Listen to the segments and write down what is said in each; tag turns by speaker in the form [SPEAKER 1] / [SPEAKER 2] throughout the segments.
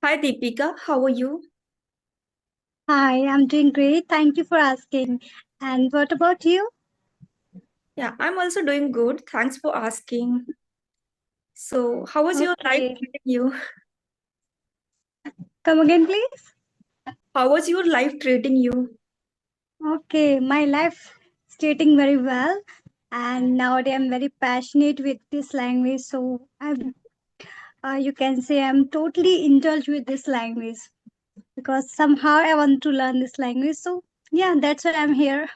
[SPEAKER 1] Hi Deepika, how are you?
[SPEAKER 2] Hi, I'm doing great. Thank you for asking. And what about you?
[SPEAKER 1] Yeah, I'm also doing good. Thanks for asking. So, how was your life
[SPEAKER 2] Okay.
[SPEAKER 1] treating you?
[SPEAKER 2] Come again, please.
[SPEAKER 1] How was your life treating you?
[SPEAKER 2] Okay, my life is getting very well. And nowadays I'm very passionate with this language. So you can say I'm totally indulged with this language because somehow I want to learn this language. So yeah, that's why I'm here.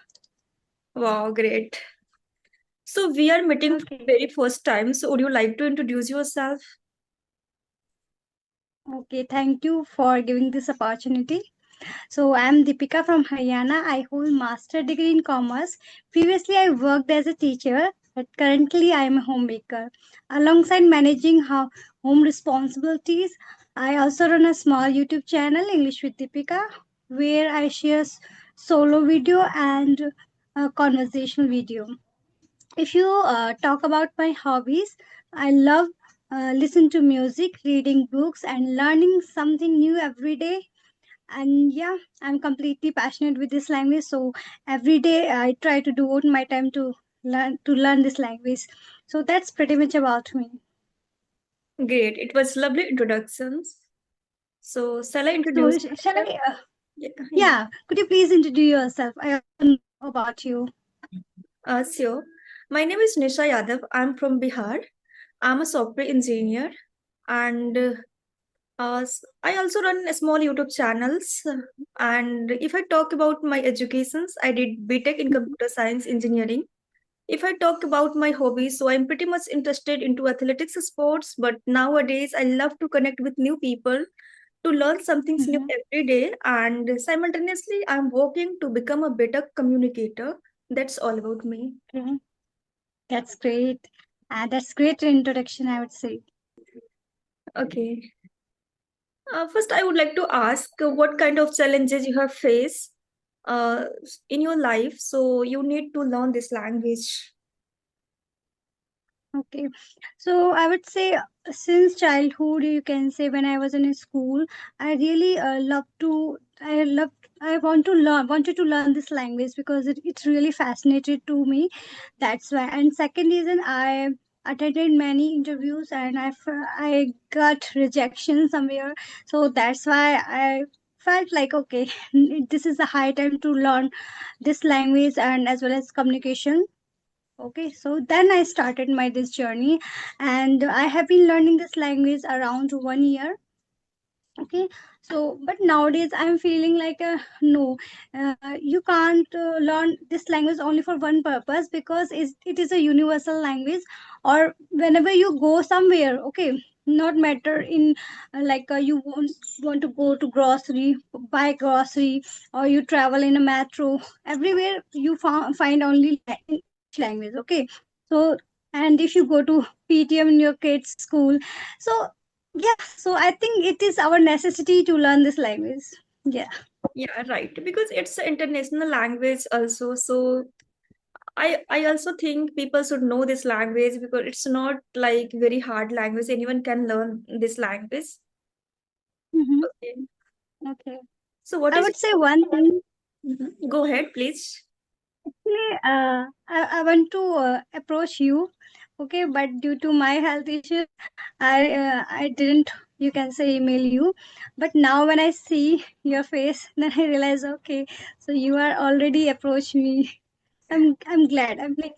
[SPEAKER 1] Wow, great. So, we are meeting for
[SPEAKER 2] Okay.
[SPEAKER 1] the very first time. So, would you like to introduce yourself?
[SPEAKER 2] Okay, thank you for giving this opportunity. So I'm Deepika from Haryana. I hold master degree in commerce. Previously I worked as a teacher, but currently I am a homemaker. Alongside managing home responsibilities, I also run a small YouTube channel English with Deepika where I share solo video and conversational video. If you talk about my hobbies, I love listen to music, reading books and learning something new every day. And yeah, I'm completely passionate with this language, so every day I try to devote my time to learn this language. So that's pretty much about me.
[SPEAKER 1] Great. It was lovely introductions. So, shall I
[SPEAKER 2] So
[SPEAKER 1] introduce
[SPEAKER 2] shall
[SPEAKER 1] myself?
[SPEAKER 2] I
[SPEAKER 1] Yeah.
[SPEAKER 2] yeah, could you please introduce yourself? I want to know about you.
[SPEAKER 1] So, my name is Nisha Yadav. I'm from Bihar. I'm a software engineer and I also run a small YouTube channels. And if I talk about my educations, I did BTech in computer science engineering. If I talk about my hobbies, so I'm pretty much interested into athletics sports, but nowadays I love to connect with new people to learn something new
[SPEAKER 2] Mhm.
[SPEAKER 1] every day. And simultaneously, I'm working to become a better communicator. That's all about me.
[SPEAKER 2] Okay. That's great. That's great introduction, I would say.
[SPEAKER 1] Okay. First, I would like to ask what kind of challenges you have faced uh, in your life. So you need to learn this language.
[SPEAKER 2] Okay. So I would say since childhood, you can say when I was in school, I really I wanted to learn this language because it's really fascinated to me. That's why. And second reason, I attended many interviews and I got rejection somewhere. So that's why I felt like, okay, this is the high time to learn this language and as well as communication. Okay, so then I started my this journey, and I have been learning this language around 1 year. Okay, so but nowadays I'm feeling like no, you can't learn this language only for one purpose because it is a universal language. Or whenever you go somewhere, okay, not matter in you want to go to grocery, buy grocery, or you travel in a metro, everywhere you find only English language. Okay, so and if you go to PTM in your kids school, so yeah, so I think it is our necessity to learn this language. Yeah.
[SPEAKER 1] Yeah, right. Because it's an international language also. So I also think people should know this language because it's not like very hard language. Anyone can learn this language.
[SPEAKER 2] Mm-hmm.
[SPEAKER 1] Okay.
[SPEAKER 2] Okay.
[SPEAKER 1] So what
[SPEAKER 2] I
[SPEAKER 1] is
[SPEAKER 2] would say one thing.
[SPEAKER 1] Mhm. Go ahead, please.
[SPEAKER 2] Actually, I want to approach you, okay, but due to my health issues, I didn't. You can say email you, but now when I see your face, then I realize, okay, so you are already approached me. I'm glad. I'm like,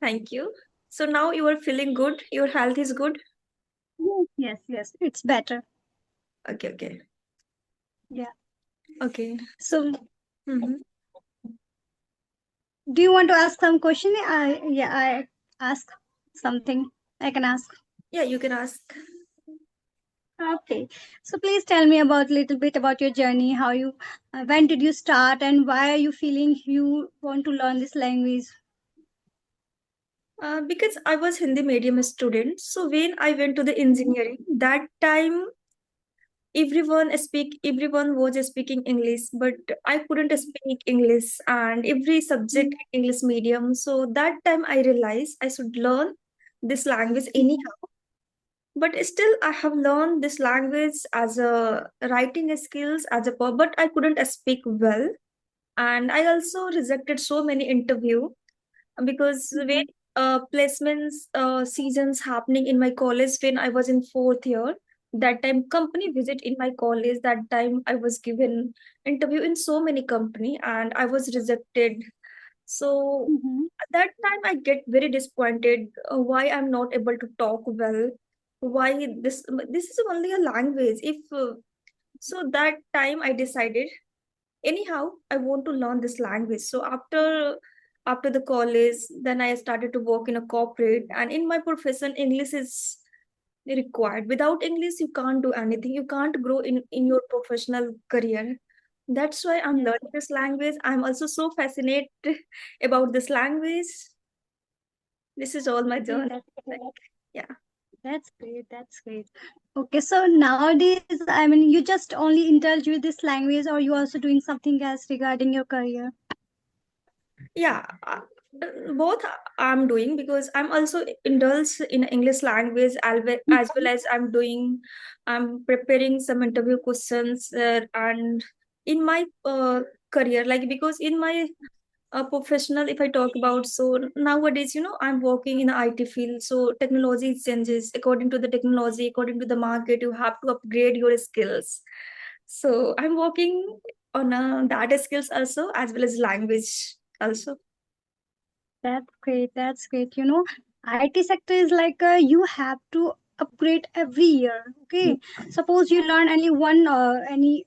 [SPEAKER 1] Thank you. So now you are feeling good. Your health is good.
[SPEAKER 2] yes, it's better.
[SPEAKER 1] Okay, okay.
[SPEAKER 2] Yeah.
[SPEAKER 1] Okay. So
[SPEAKER 2] So
[SPEAKER 1] mhm.
[SPEAKER 2] do you want to ask some question? I ask something. I can ask.
[SPEAKER 1] Yeah, you can ask.
[SPEAKER 2] Okay. So please tell me about little bit about your journey. How you when did you start and why are you feeling you want to learn this language?
[SPEAKER 1] Because I was Hindi medium student, so when I went to the engineering, that time everyone was speaking English, but I couldn't speak English, and every subject English medium. So that time I realized I should learn this language anyhow. but still I have learned this language as a writing skills as a but I couldn't speak well, and I also rejected so many interview because when
[SPEAKER 2] Mhm.
[SPEAKER 1] placements seasons happening in my college when I was in fourth year, that time company visit in my college, that time I was given interview in so many company and I was rejected. So
[SPEAKER 2] Mhm.
[SPEAKER 1] at that time I get very disappointed, why I'm not able to talk well, why this is only a language if so that time I decided anyhow I want to learn this language. So after the college, then I started to work in a corporate, and in my profession English is required. Without English you can't do anything, you can't grow in your professional career. That's why I'm
[SPEAKER 2] Yes.
[SPEAKER 1] learning this language. I'm also so fascinated about this language. This is all my
[SPEAKER 2] Okay,
[SPEAKER 1] journey,
[SPEAKER 2] that's
[SPEAKER 1] like,
[SPEAKER 2] great.
[SPEAKER 1] yeah.
[SPEAKER 2] That's great. That's great. Okay, so nowadays, I mean, you just only indulge with this language, or you also doing something else regarding your career?
[SPEAKER 1] Yeah, both I'm doing because I'm also indulged in English language as well as I'm preparing some interview questions, and in my career, like because in my professional, if I talk about, so nowadays, I'm working in the IT field, so technology changes according to the technology, according to the market, you have to upgrade your skills. So I'm working on data skills also as well as language also.
[SPEAKER 2] That's great. That's great. IT sector is like you have to upgrade every year. Okay, suppose you learn only one any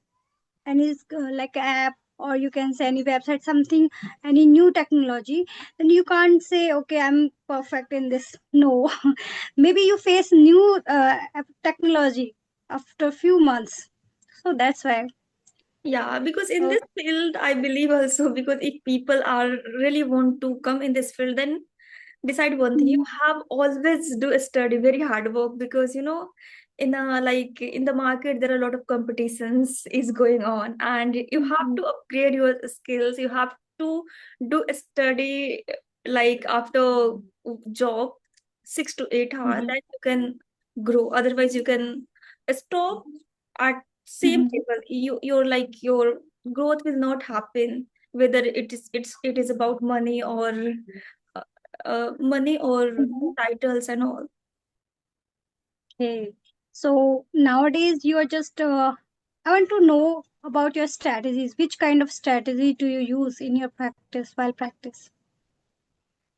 [SPEAKER 2] like app, or you can say any website, something, any new technology, then you can't say, okay, I'm perfect in this. No, maybe you face new technology after a few months. So that's why.
[SPEAKER 1] Yeah, because in
[SPEAKER 2] uh,
[SPEAKER 1] this field, I believe also because if people are really want to come in this field, then decide one thing. You
[SPEAKER 2] mhm,
[SPEAKER 1] have always do a study, very hard work because in a like in the market there are a lot of competitions is going on, and you have
[SPEAKER 2] mhm,
[SPEAKER 1] to upgrade your skills. You have to do a study like after job 6 to 8 hours,
[SPEAKER 2] mhm,
[SPEAKER 1] then you can grow. Otherwise, you can stop at same
[SPEAKER 2] mhm,
[SPEAKER 1] level. You're like your growth will not happen, whether it is about uh, money or
[SPEAKER 2] mhm.
[SPEAKER 1] titles and all.
[SPEAKER 2] Okay, so nowadays you are just I want to know about your strategies. Which kind of strategy do you use in your practice, while practice?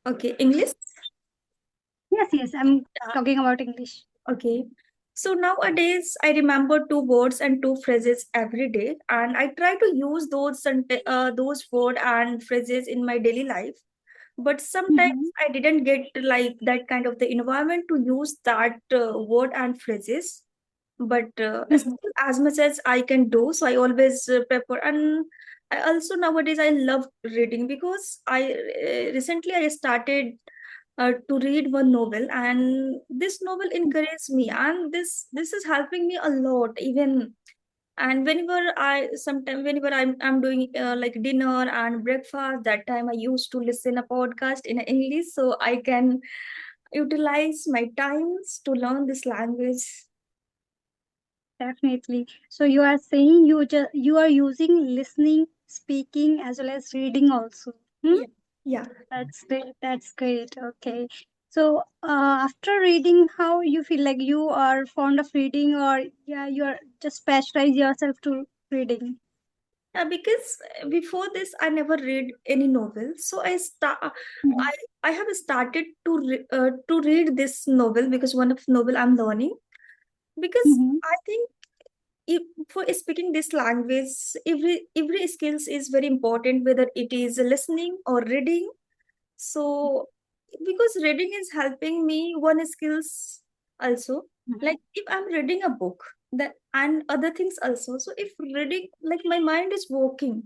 [SPEAKER 1] Okay, English.
[SPEAKER 2] Yes, yes, I'm
[SPEAKER 1] Yeah.
[SPEAKER 2] talking about English.
[SPEAKER 1] Okay. So nowadays, I remember two words and two phrases every day, and I try to use those word and phrases in my daily life. But sometimes
[SPEAKER 2] Mm-hmm.
[SPEAKER 1] I didn't get like that kind of the environment to use that word and phrases. But
[SPEAKER 2] Mm-hmm.
[SPEAKER 1] still, as much as I can do, so I always prefer. And I also nowadays I love reading because I recently I started to read one novel, and this novel encouraged me, and this is helping me a lot even. And whenever I'm doing like dinner and breakfast, that time I used to listen a podcast in English so I can utilize my times to learn this language.
[SPEAKER 2] Definitely. So you are saying you are using listening, speaking, as well as reading also. Hmm?
[SPEAKER 1] Yeah, yeah.
[SPEAKER 2] That's great. That's great. Okay. So after reading, how you feel, like you are fond of reading, or yeah, you are just specialize yourself to reading?
[SPEAKER 1] Because before this, I never read any novel. So
[SPEAKER 2] Mm-hmm.
[SPEAKER 1] I have started to read this novel because one of novel I'm learning. Because
[SPEAKER 2] Mm-hmm.
[SPEAKER 1] I think if, for speaking this language, every skills is very important, whether it is listening or reading. So because reading is helping me one skills also. Like if I'm reading a book, that and other things also. So if reading, like my mind is working,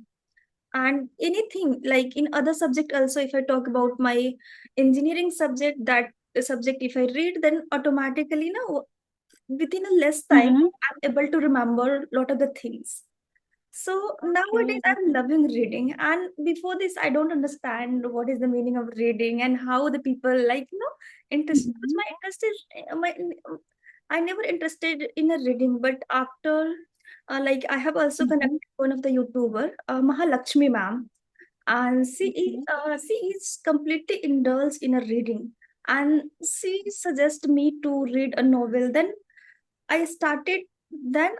[SPEAKER 1] and anything like in other subject also, if I talk about my engineering subject, that subject if I read, then automatically now within a less time
[SPEAKER 2] Mm-hmm.
[SPEAKER 1] I'm able to remember a lot of the things. So
[SPEAKER 2] Okay.
[SPEAKER 1] nowadays I'm loving reading, and before this I don't understand what is the meaning of reading and how the people like interest. Because
[SPEAKER 2] Mhm.
[SPEAKER 1] my interest is my I never interested in a reading, but after like I have also
[SPEAKER 2] Mhm.
[SPEAKER 1] connected one of the YouTuber, Mahalakshmi ma'am, and
[SPEAKER 2] Okay.
[SPEAKER 1] she is completely indulged in a reading, and she suggests me to read a novel. I started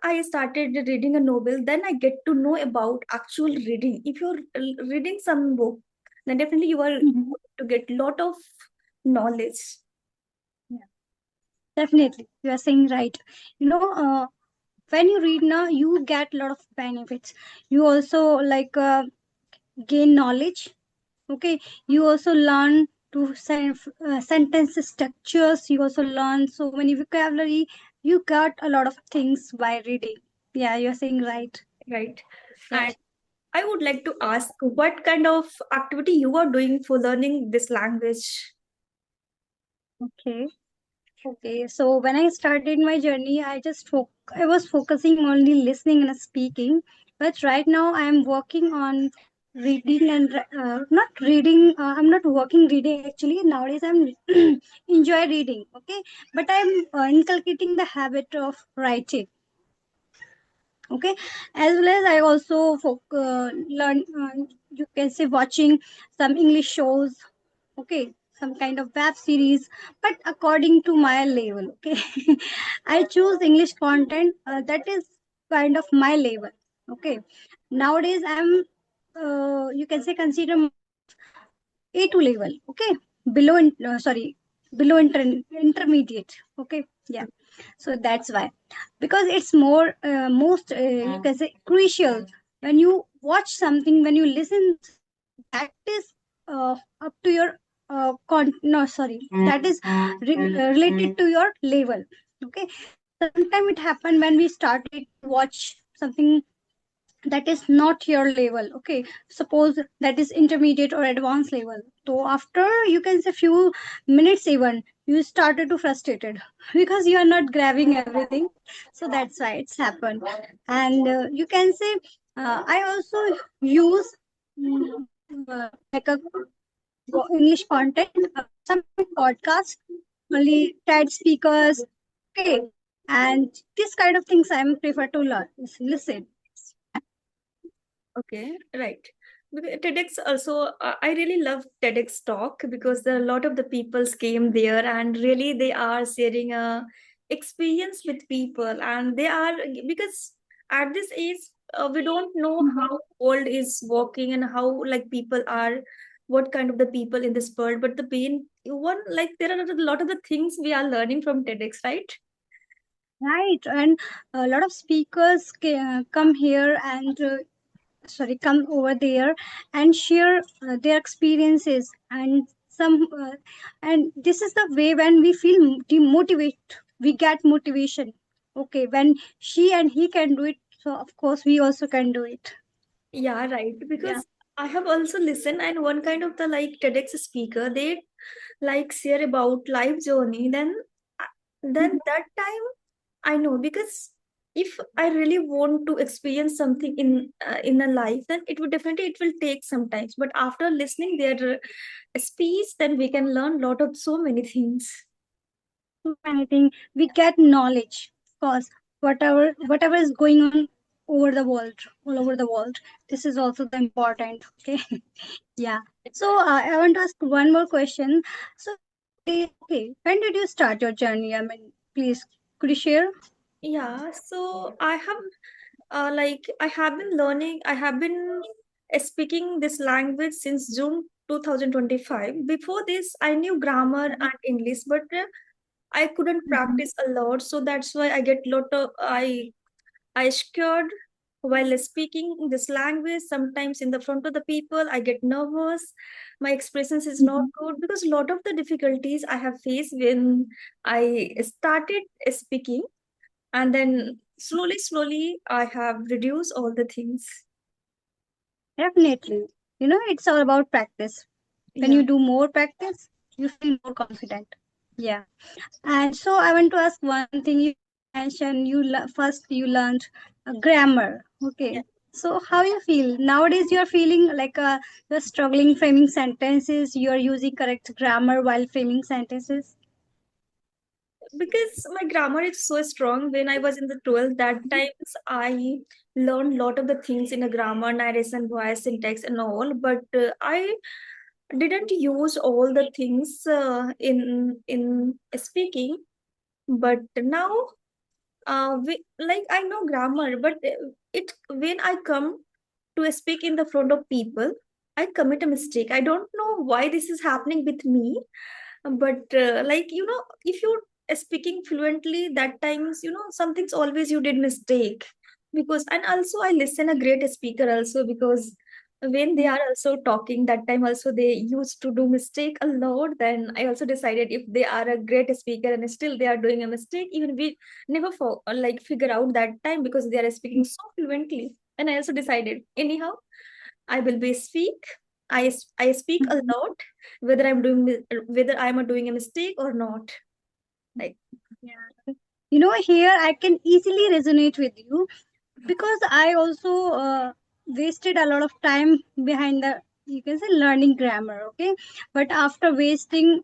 [SPEAKER 1] I started reading a novel. Then I get to know about actual reading. If you're reading some book, then definitely you are
[SPEAKER 2] Mhm.
[SPEAKER 1] to get lot of knowledge.
[SPEAKER 2] Yeah, definitely. You are saying right. You know, when you read now, you get a lot of benefits. You also like gain knowledge. Okay, you also learn to sentence structures. You also learn so many vocabulary. You got a lot of things by reading. Yeah, you're saying right.
[SPEAKER 1] Right.
[SPEAKER 2] Yeah.
[SPEAKER 1] And I would like to ask what kind of activity you are doing for learning this language?
[SPEAKER 2] Okay. Okay. So when I started my journey, I was focusing only listening and speaking. But right now, I am working on reading and not reading. I'm not working reading actually. Nowadays, I'm enjoy reading. Okay, but I'm inculcating the habit of writing. Okay, as well as I also learn you can say watching some English shows. Okay, some kind of web series, but according to my level. Okay, I choose English content that is kind of my level. Okay, nowadays I'm you can say consider A2 level. Okay, sorry, below intermediate. Okay, yeah. So that's why, because it's more most you can say crucial when you watch something, when you listen that is up to your no sorry, that is related to your level. Okay, sometimes it happened when we started to watch something that is not your level. Okay, suppose that is intermediate or advanced level, so after you can say few minutes even you started to frustrated because you are not grabbing everything. So that's why it's happened. And you can say I also use like a English content, some podcast, only TED speakers. Okay, and this kind of things I prefer to learn, listen.
[SPEAKER 1] Okay, right. Because TEDx also, I really love TEDx talk because there are a lot of the peoples came there and really they are sharing a experience with people and they are because at this age we don't know
[SPEAKER 2] Mhm.
[SPEAKER 1] how world is working and how like people are, what kind of the people in this world. But the main one like there are a lot of the things we are learning from TEDx, right?
[SPEAKER 2] Right, and a lot of speakers come here and come over there and share their experiences and some and this is the way when we feel demotivate, we get motivation. Okay, when she and he can do it, so of course we also can do it.
[SPEAKER 1] Yeah, right.
[SPEAKER 2] Yeah.
[SPEAKER 1] Because I have also listened, and one kind of the like TEDx speaker, they like share about life journey. Then that time I know because if I really want to experience something in a life, then it would definitely it will take some time. But after listening their speech, then we can learn lot of so many things.
[SPEAKER 2] So anything we get knowledge, of course, whatever is going on over the world, all over the world, this is also the important. Okay. Yeah. So I want to ask one more question. So nowadays, okay, when did you start your journey? I mean, please, could you share?
[SPEAKER 1] Yeah, so I have like I have been learning, I have been speaking this language since June 2025. Before this, I knew grammar and English, but I couldn't
[SPEAKER 2] Mhm.
[SPEAKER 1] practice a lot. So that's why I get lot of I scared while speaking this language. Sometimes in the front of the people, I get nervous. My expressions is not
[SPEAKER 2] Mhm.
[SPEAKER 1] good because a lot of the difficulties I have faced when I started speaking, and then slowly I have reduced all the things.
[SPEAKER 2] Definitely. You know, it's all about practice. When
[SPEAKER 1] Yeah.
[SPEAKER 2] you do more practice, you feel more confident. Yeah. And so I want to ask one thing. You mentioned first you learned grammar.
[SPEAKER 1] Yeah.
[SPEAKER 2] Okay. So how you feel nowadays? You are feeling like you're struggling framing sentences. You are using correct grammar while framing sentences.
[SPEAKER 1] Because my grammar is so strong. When I was in the 12th, that times I learned lot of the things in a grammar, narration, voice, syntax, and all. But I didn't use all the things in speaking. But now, like I know grammar, but it when I come to speak in the front of people, I commit a mistake. I don't know why this is happening with me, but like if you're speaking fluently, that times some things always you did mistake. Because and also I listen a great speaker also, because when they are also talking, that time also they used to do mistake a lot. Then I also decided, if they are a great speaker and still they are doing a mistake, even we never like figure out that time, because they are speaking so fluently. And I also decided, anyhow, I will be speak. I speak a lot, whether whether I'm doing a mistake or not. Like,
[SPEAKER 2] Yeah. Here I can easily resonate with you because I also wasted a lot of time behind the, you can say, learning grammar. Okay, but after wasting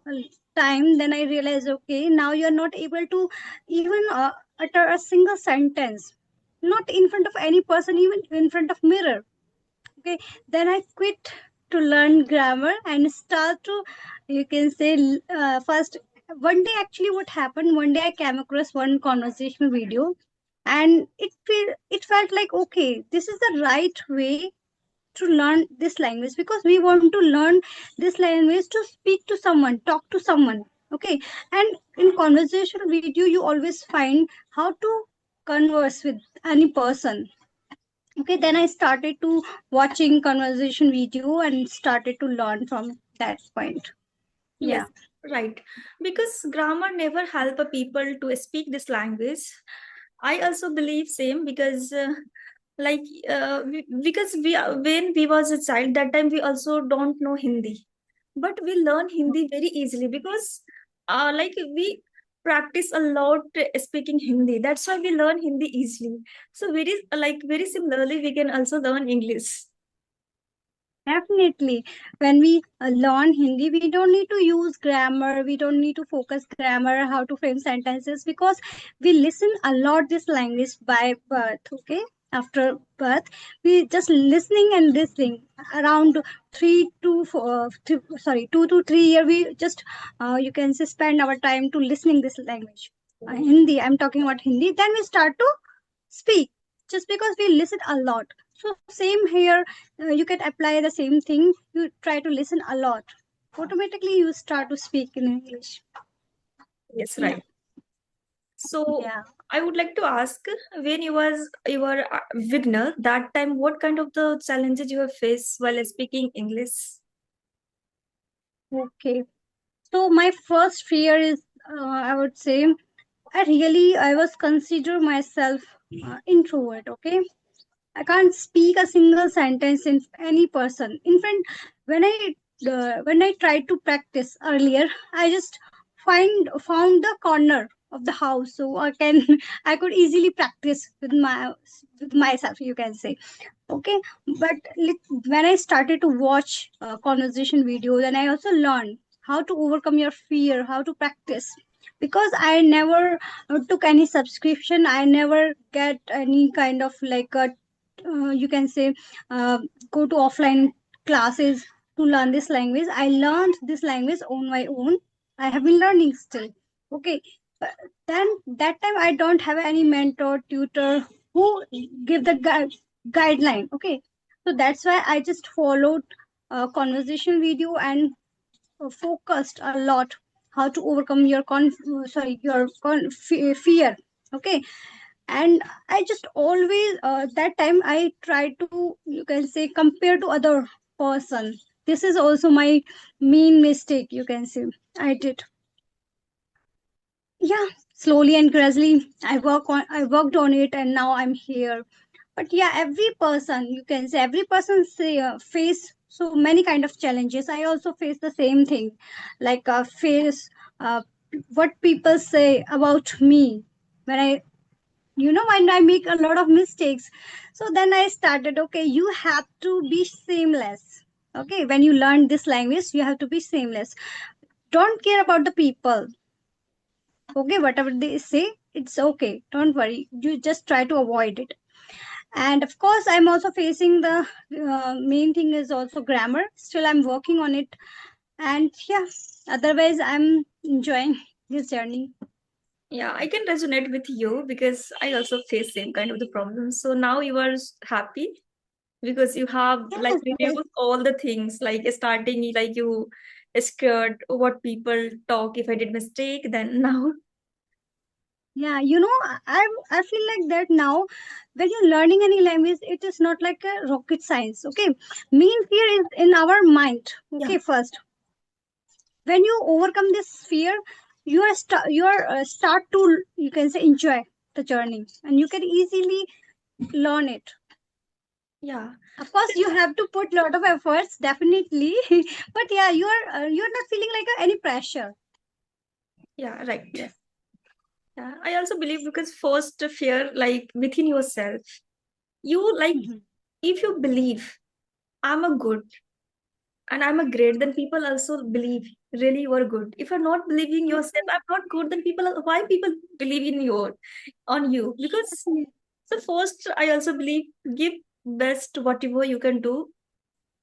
[SPEAKER 2] time, then I realized, okay, now you're not able to even utter a single sentence, not in front of any person, even in front of mirror. Okay, then I quit to learn grammar and start to, you can say, first, one day, actually what happened, one day I came across one conversational video, and it felt like, okay, this is the right way to learn this language, because we want to learn this language to speak to someone, talk to someone. Okay, and in conversational video you always find how to converse with any person. Okay, then I started to watching conversation video and started to learn from that point.
[SPEAKER 1] yes,
[SPEAKER 2] Yeah.
[SPEAKER 1] right. Because grammar never help a people to speak this language. I also believe same, because because when we was a child, that time we also don't know Hindi, but we learn Hindi very easily, because like we practice a lot speaking Hindi. That's why we learn Hindi easily. So very similarly, we can also learn English.
[SPEAKER 2] Definitely. When we learn Hindi, we don't need to use grammar, we don't need to focus grammar, how to frame sentences, because we listen a lot this language by birth. Okay, after birth, we just listening and listening around 2 to 3 year. We just you can say spend our time to listening this language. Hindi. I'm talking about Hindi. Then we start to speak just because we listen a lot. So same here, you can apply the same thing. You try to listen a lot, automatically you start to speak in English.
[SPEAKER 1] Yes,
[SPEAKER 2] Yeah.
[SPEAKER 1] right. So
[SPEAKER 2] Yeah.
[SPEAKER 1] I would like to ask, when you were a beginner, that time, what kind of the challenges you have faced while speaking English?
[SPEAKER 2] Okay, so my first fear is, I would say, I was consider myself introvert. Okay, I can't speak a single sentence in any person. In fact, when I tried to practice earlier, I just found the corner of the house, so I can I could easily practice with myself. You can say, okay, but when I started to watch conversation videos, and I also learned how to overcome your fear, how to practice, because I never took any subscription. I never get any kind of like a, you can say, uh, go to offline classes to learn this language. I learned this language on my own. I have been learning still. Okay, but then that time I don't have any mentor, tutor who give the guideline. Okay, so that's why I just followed a conversation video and focused a lot how to overcome your fear. Okay, and I just always that time I try to, you can say, compare to other person. This is also my main mistake, you can say, I did. Yeah, slowly and gradually I worked on it, and now I'm here. But yeah, every person, you can say, every person say, face so many kind of challenges. I also face the same thing, like face uh, what people say about me when when I make a lot of mistakes. So then I started, okay, you have to be seamless. Okay, when you learn this language, you have to be seamless. Don't care about the people. Okay, whatever they say, it's okay. Don't worry. You just try to avoid it. And of course, I'm also facing the main thing is also grammar. Still, I'm working on it. And yeah, otherwise, I'm enjoying this journey.
[SPEAKER 1] Yeah, I can resonate with you because I also face same kind of the problem. So now you are happy because you have like
[SPEAKER 2] Yes, yes.
[SPEAKER 1] reduced all the things like starting like you scared what people talk if I did mistake. Then now,
[SPEAKER 2] Yeah, I feel like that now. When you're learning any language, it is not like a rocket science. Okay, main fear is in our mind.
[SPEAKER 1] yeah,
[SPEAKER 2] Okay, first, when you overcome this fear, start to, you can say, enjoy the journey, and you can easily learn it.
[SPEAKER 1] yeah,
[SPEAKER 2] Of course, you have to put lot of efforts, definitely, but yeah, you're not feeling like any pressure.
[SPEAKER 1] yeah, right.
[SPEAKER 2] Yes.
[SPEAKER 1] Yeah, I also believe because first fear like within yourself, you like
[SPEAKER 2] Mhm.
[SPEAKER 1] if you believe I'm a good and I'm a great, then people also believe really you are good. If you're not believing yourself, I'm not good, then why people believe in your on you? Because so first I also believe give best whatever you can do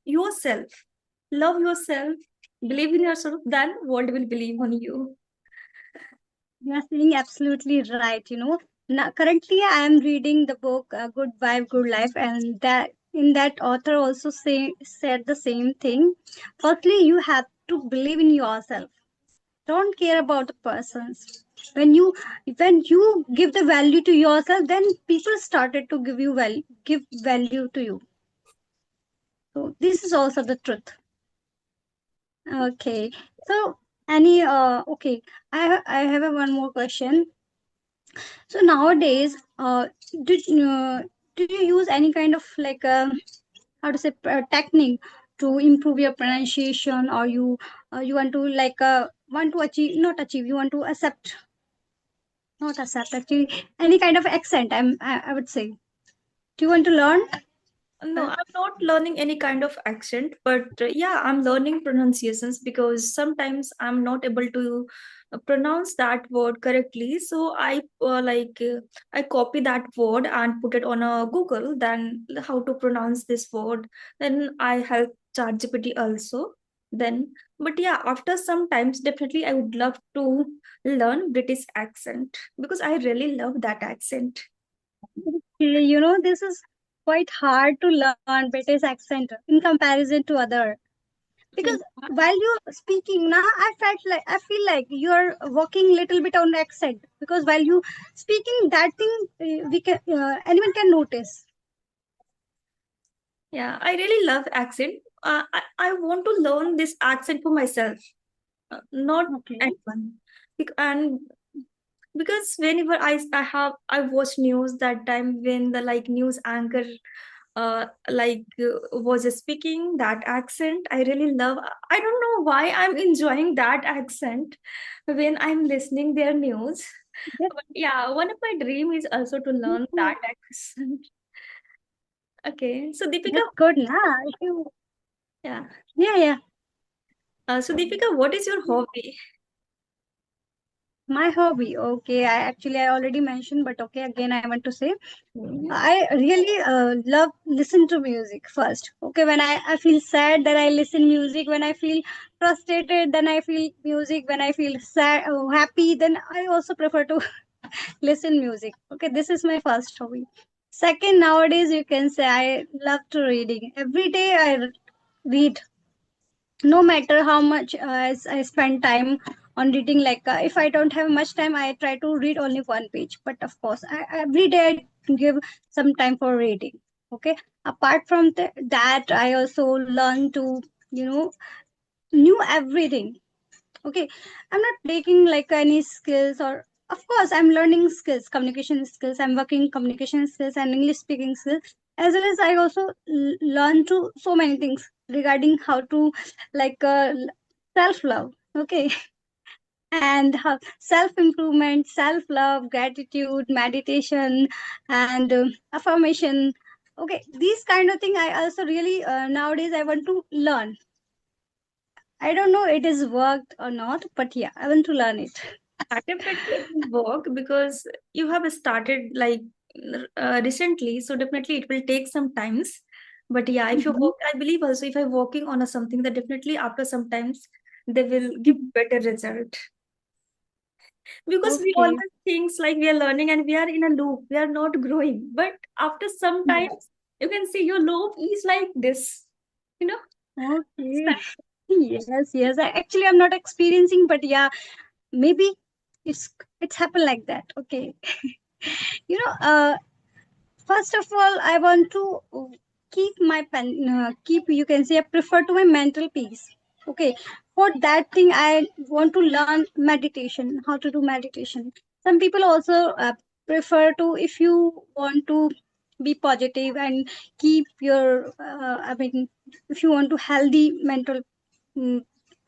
[SPEAKER 1] yourself. Love yourself, believe in yourself, then world will believe on you.
[SPEAKER 2] You're saying absolutely right. Now, currently I am reading the book Good Vibe, Good Life, and that in that author also said the same thing. Firstly, you have to believe in yourself. Don't care about the persons. When you give the value to yourself, then people started to give value to you. So this is also the truth. Okay. So any okay, I have a one more question. So nowadays, do do you use any kind of like how to say technique to improve your pronunciation, or you want to like want to achieve, not achieve, you want to accept, not accept actually, any kind of accent? I would say. Do you want to learn?
[SPEAKER 1] No, I'm not learning any kind of accent, but yeah, I'm learning pronunciations because sometimes I'm not able to pronounce that word correctly. So I copy that word and put it on a Google. Then how to pronounce this word. Then I help ChatGPT also. Then, but yeah, after some times, definitely I would love to learn British accent because I really love that accent.
[SPEAKER 2] Okay, this is quite hard to learn British accent in comparison to other. Because while you're speaking now, I feel like you're working little bit on accent, because while you speaking that thing, we can anyone can notice.
[SPEAKER 1] Yeah, I really love accent. I want to learn this accent for myself, not
[SPEAKER 2] Okay.
[SPEAKER 1] anyone. And because whenever I watch news that time when the like news anchor was speaking that accent, I really love. I don't know why I'm enjoying that accent when I'm listening their news.
[SPEAKER 2] Yes.
[SPEAKER 1] But yeah, one of my dream is also to learn that accent. Okay, so Deepika,
[SPEAKER 2] That's good, nah. If you,
[SPEAKER 1] yeah.
[SPEAKER 2] yeah, yeah.
[SPEAKER 1] So Deepika, what is your hobby?
[SPEAKER 2] My hobby. Okay, I already mentioned, but okay, again I want to say
[SPEAKER 1] Hmm.
[SPEAKER 2] I really love listen to music first. Okay, when I feel sad, then I listen music. When I feel frustrated, then I feel music. When I feel sad, happy, then I also prefer to listen music. Okay, this is my first hobby. Second, nowadays you can say I love to reading. Every day read, no matter how much I spend time on reading. Like if I don't have much time, I try to read only one page. But of course, every day I give some time for reading. Okay. Apart from that, I also learn to you know knew everything. Okay, I'm not taking like any skills, or of course I'm learning skills, communication skills. I'm working communication skills and English speaking skills, as well as I also learn to so many things regarding how to like self love. Okay. And how self improvement, self love, gratitude, meditation, and affirmation. Okay, these kind of thing I also really nowadays I want to learn. I don't know it is worked or not, but yeah, I want to learn it.
[SPEAKER 1] That definitely it will work because you have started like recently, so definitely it will take some times. But yeah, if you
[SPEAKER 2] Mhm.
[SPEAKER 1] work, I believe also if I'm working on a something, that definitely after some times they will give better result. Because we
[SPEAKER 2] Okay.
[SPEAKER 1] always think like we are learning and we are in a loop, we are not growing. But after some
[SPEAKER 2] Yeah.
[SPEAKER 1] times, you can see your loop is like this, you know.
[SPEAKER 2] Okay. Yes, yes. Actually, I'm not experiencing, but yeah, maybe it's it's happened like that. Okay. You know, first of all, I want to keep my keep, you can say, I prefer to my mental peace. Okay. For that thing, I want to learn meditation, how to do meditation. Some people also prefer to, if you want to be positive and keep your, I mean, if you want to healthy mental, mm,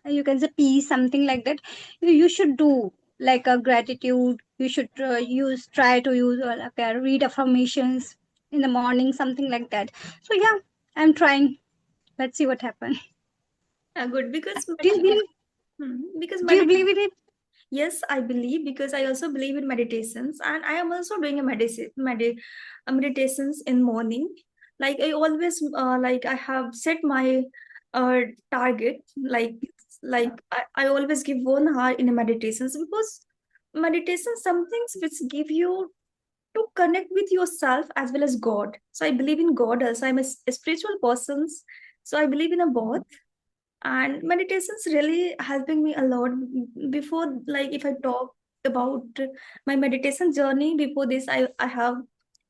[SPEAKER 2] you can say peace, something like that, you should do like a gratitude. You should try to use like read affirmations in the morning, something like that. So yeah, I'm trying. Let's see what happens.
[SPEAKER 1] Good because
[SPEAKER 2] Do you believe,
[SPEAKER 1] because
[SPEAKER 2] do you believe in it?
[SPEAKER 1] yes, I believe because I also believe in meditations and I am also doing a meditations in morning. Like I always like I have set my uh target I always give 1 hour in a meditations because meditation some things which give you to connect with yourself as well as God. So I believe in God also. I'm a spiritual person. So I believe in a both and meditation's really helping me a lot before like if I talk about my meditation journey before this I have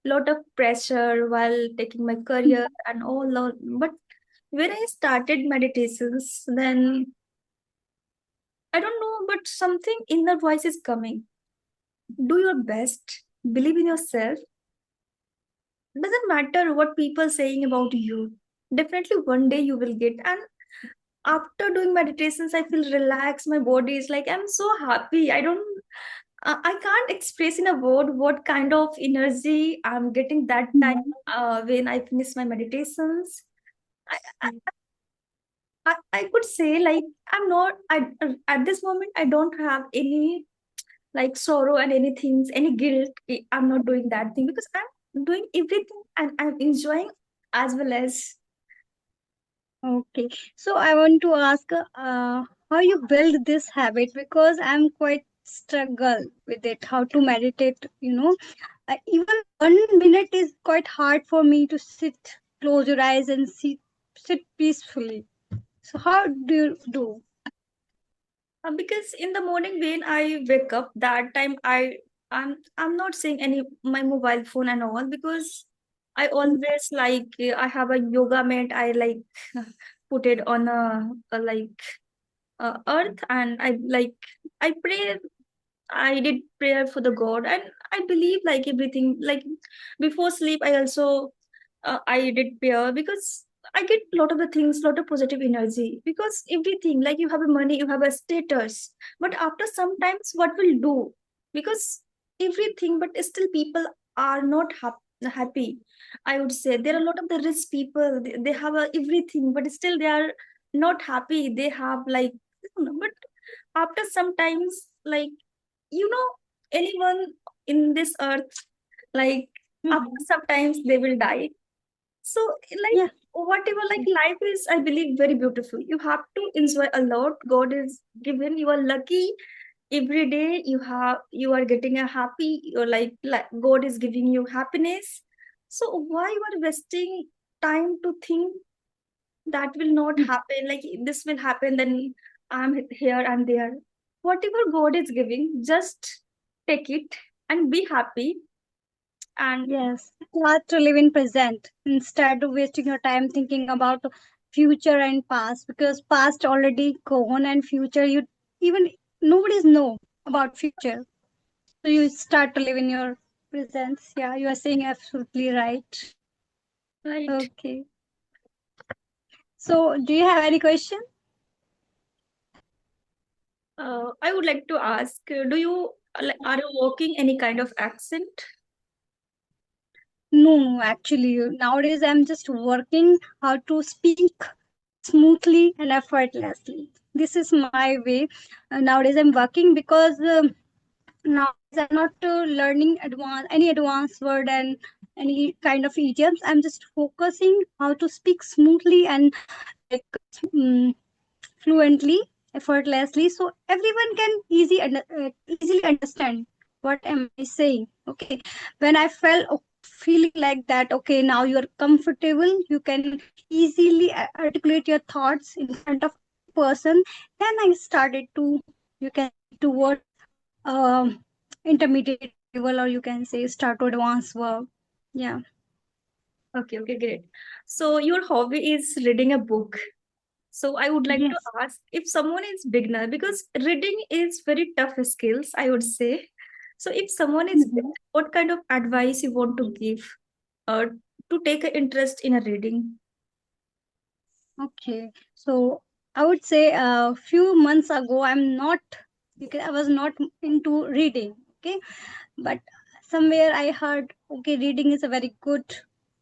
[SPEAKER 1] lot of pressure while taking my career and all lot but when I started meditations then I don't know but something inner voice is coming, do your best, believe in yourself, doesn't matter what people saying about you, definitely one day you will get. And after doing meditations I feel relaxed, my body is like I'm so happy, I can't express in a word what kind of energy I'm getting that time when I finish my meditations. I, I I could say like I'm not I at this moment I don't have any like sorrow and anything any guilt. I'm not doing that thing because I'm doing everything and I'm enjoying as well as
[SPEAKER 2] Okay. So I want to ask how you build this habit, because I'm quite struggle with it, how to meditate, even 1 minute is quite hard for me to sit, close your eyes and sit peacefully. So how do you do?
[SPEAKER 1] because in the morning when I wake up, that time I'm not saying any my mobile phone and all because I always like I have a yoga mat. I like put it on a like earth and I like I pray. I did prayer for the God and I believe like everything like before sleep I also I did prayer because I get a lot of the things, lot of positive energy because everything like you have a money, you have a status, but after sometimes what will do because everything, but still people are not happy. I would say there are a lot of the rich people, they have everything, but still they are not happy. They have like, but after sometimes like anyone in this earth like after
[SPEAKER 2] Mhm.
[SPEAKER 1] sometimes they will die, so like
[SPEAKER 2] Yeah.
[SPEAKER 1] whatever like life is I believe very beautiful, you have to enjoy a lot, God is given, you are lucky every day you are getting a happy, you're like God is giving you happiness, so why you are wasting time to think that will not happen like this will happen then I'm here and there, whatever God is giving just take it and be happy and
[SPEAKER 2] Yes, it's hard to live in present instead of wasting your time thinking about future and past, because past already gone and future you even nobody's know about future. So you start to live in your presence. Yeah, you are saying absolutely right.
[SPEAKER 1] right.
[SPEAKER 2] Okay. So do you have any question?
[SPEAKER 1] I would like to ask, do you like, are you working any kind of accent?
[SPEAKER 2] No, no, actually nowadays I'm just working how to speak smoothly and effortlessly. This is my way. Nowadays I'm working because now I'm not learning any advanced word and any kind of idioms. I'm just focusing how to speak smoothly and like mm, fluently, effortlessly, so everyone can easily understand what am I saying. Okay, when I felt feeling like that, okay, now you're comfortable, you can easily articulate your thoughts in front of person. Then I started to, you can say, towards intermediate level, or you can say start to advanced work. Yeah.
[SPEAKER 1] Okay, okay, great. So your hobby is reading a book. So I would like to
[SPEAKER 2] Yes.
[SPEAKER 1] ask if someone is beginner, because reading is very tough skills, I would say. So if someone is
[SPEAKER 2] Mhm.
[SPEAKER 1] beginner, what kind of advice you want to give uh, to take an interest in a reading?
[SPEAKER 2] Okay, so I would say a few months ago, I was not into reading. Okay, but somewhere I heard, okay, reading is a very good,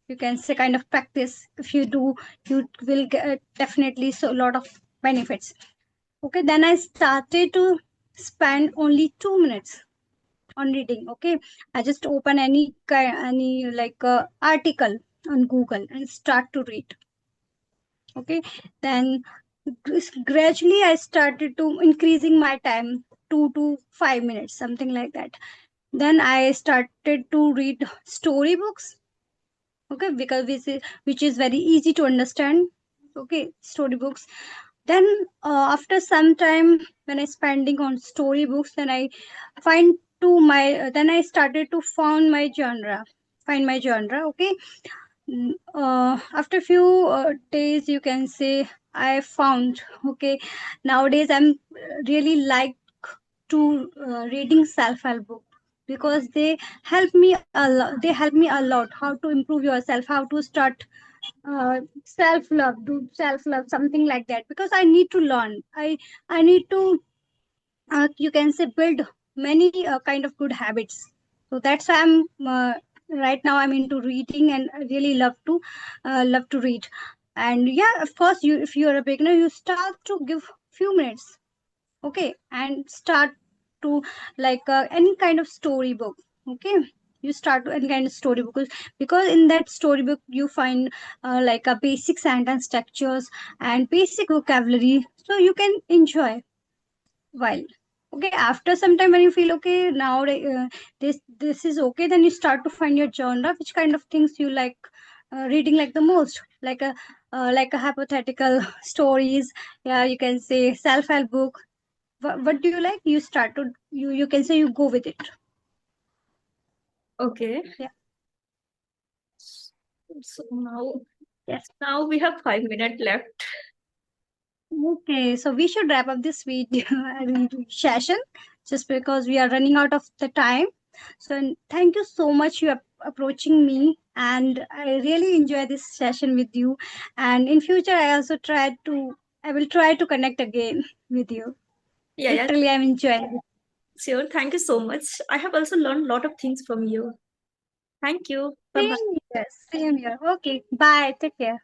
[SPEAKER 2] you can say, kind of practice. If you do, you will get definitely so a lot of benefits. Okay, then I started to spend only 2 minutes on reading. Okay, I just open any like article on Google and start to read. Okay, then gradually I started to increasing my time 2 to 5 minutes, something like that. Then I started to read storybooks. Okay, because which is very easy to understand. Okay, storybooks. Then after some time when I spending on storybooks, then I find to my then I started to find my genre. Okay. After few days, you can say, I found, okay, nowadays I'm really like to reading self-help book, because they help me a lot how to improve yourself, how to start self-love, do self-love, something like that, because I need to learn. I need to, you can say, build many kind of good habits. So that's why I'm right now I'm into reading, and I really love to read. And yeah, of course, you, if you are a beginner, you start to give few minutes. Okay, and start to like any kind of storybook. Okay, you start to any kind of storybook, because in that storybook you find like a basic sentence structures and basic vocabulary, so you can enjoy while. Okay, after some time when you feel okay, now this is okay, then you start to find your genre, which kind of things you like reading like the most, like a hypothetical stories. Yeah, you can say self-help book. What do you like, you start to, you can say, you go with it.
[SPEAKER 1] Okay.
[SPEAKER 2] Yeah.
[SPEAKER 1] So now,
[SPEAKER 2] Yes.
[SPEAKER 1] now we have 5 minutes left.
[SPEAKER 2] Okay, so we should wrap up this video session, just because we are running out of the time. So thank you so much, you are approaching me, and I really enjoy this session with you. And in future, I will try to connect again with you.
[SPEAKER 1] Yeah, yeah,
[SPEAKER 2] Literally, I'm enjoying it.
[SPEAKER 1] sure. Thank you so much. I have also learned a lot of things from you. Thank you. Bye bye.
[SPEAKER 2] Same here. Same here. Okay, bye. Take care.